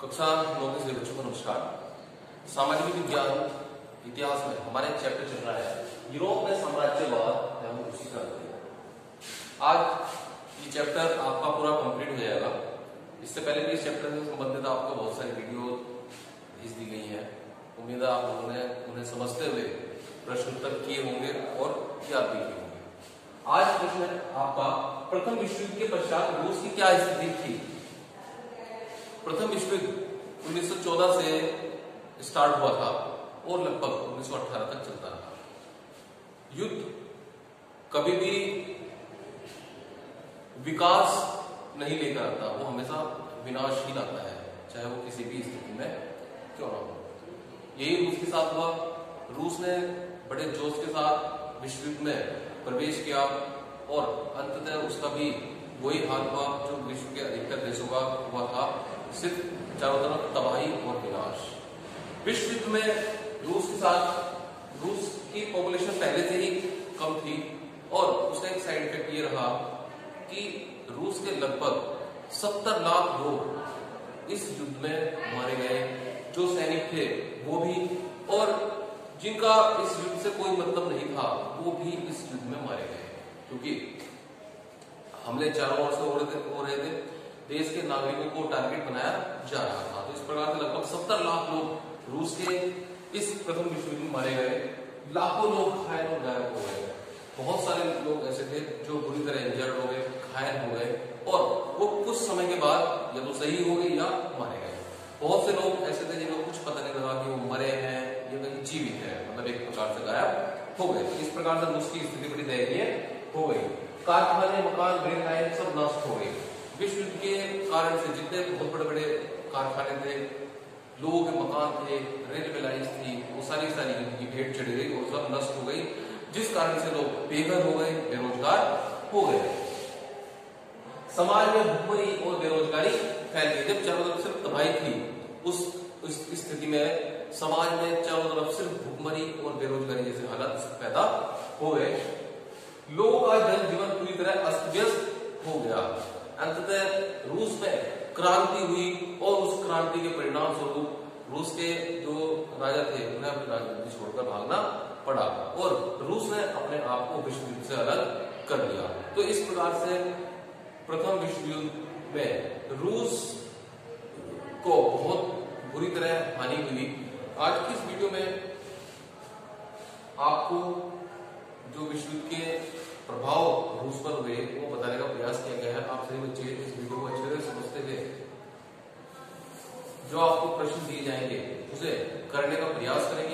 कक्षा 9 के बच्चों को नमस्कार। सामाजिक विज्ञान इतिहास में हमारा एक चैप्टर चल रहा है यूरोप में साम्राज्यवाद एवं रूसी क्रांति। आज ये चैप्टर आपका पूरा कंप्लीट हो जाएगा। इससे पहले भी इस चैप्टर से संबंधित आपको बहुत सारी वीडियो भेज दी गई हैं। उम्मीद है आप लोगों ने उन्हें समझते हुए प्रश्न उत्तर किए होंगे और याद भी किए होंगे। आज प्रश्न है आपका, प्रथम विश्व युद्ध के पश्चात रूस की क्या स्थिति थी। प्रथम विश्व युद्ध 1914 से स्टार्ट हुआ था और लगभग 1918 तक चलता रहा। युद्ध कभी भी विकास नहीं लेकर आता, वो हमेशा विनाश ही लाता है, चाहे वो किसी भी स्थिति में क्यों ना हो। यही रूस के साथ हुआ। रूस ने बड़े जोश के साथ विश्व युद्ध में प्रवेश किया और अंततः उसका भी वही हाल हुआ जो विश्व के अधिकतर देशों का हुआ था, सिर्फ चारों तरफ तबाही और विनाश। विश्व युद्ध में रूस की पॉपुलेशन पहले से ही कम थी और उसका एक साइड इफेक्ट ये रहा कि रूस के लगभग 70 लाख लोग इस युद्ध में मारे गए। जो सैनिक थे वो भी, और जिनका इस युद्ध से कोई मतलब नहीं था वो भी इस युद्ध में मारे गए, क्योंकि हमले चारों ओर से हो रहे थे। देश के नागरिकों को टारगेट बनाया जा रहा था। तो इस प्रकार से लगभग 70 लाख लोग रूस के इस प्रथम विश्व युद्ध में मारे गए। लाखों लोग घायल और गायब हो गए। बहुत सारे लोग ऐसे थे जो बुरी तरह इंजर्ड हो गए, घायल हो गए और वो कुछ समय के बाद या तो सही हो गए या मारे गए। बहुत से लोग ऐसे थे जिनको कुछ पता नहीं लगा कि वो मरे हैं या कहीं जीवित है, मतलब एक प्रकार से गायब हो गए। इस प्रकार से रूस की स्थिति बड़ी दयनीय हो गई। कारखाने, मकान, रेल लाइन सब नष्ट हो गई। विश्व युद्ध के कारण से जितने बहुत बड़े बड़े कारखाने थे, लोगों के मकान थे, रेलवे लाइन थी, वो सारी युद्ध की भेंट चढ़ गई और सब नष्ट हो गई, जिस कारण से लोग बेघर हो गए, बेरोजगार हो गए। समाज में भुखमरी और बेरोजगारी फैल गई। जब चारों तरफ सिर्फ तबाही थी, उस स्थिति में समाज में चारों तरफ सिर्फ भुखमरी और बेरोजगारी जैसे हालात पैदा हो गए। लोगों का जनजीवन पूरी तरह अस्त व्यस्त हो गया। अंततः रूस में क्रांति हुई और उस क्रांति के परिणाम स्वरूप रूस के जो राजा थे उन्हें अपनी राजनीति छोड़कर भागना पड़ा और रूस ने अपने आप को विश्व युद्ध से अलग कर लिया। तो इस प्रकार से प्रथम विश्व युद्ध में रूस को बहुत बुरी तरह हानि हुई। आज की इस वीडियो में आपको जो विश्व युद्ध के प्रभाव रूस पर हुए वो बताने का प्रयास किया गया है। आप सभी बच्चे इस वीडियो को अच्छे से समझते हुए जो आपको प्रश्न दिए जाएंगे उसे करने का प्रयास करेंगे।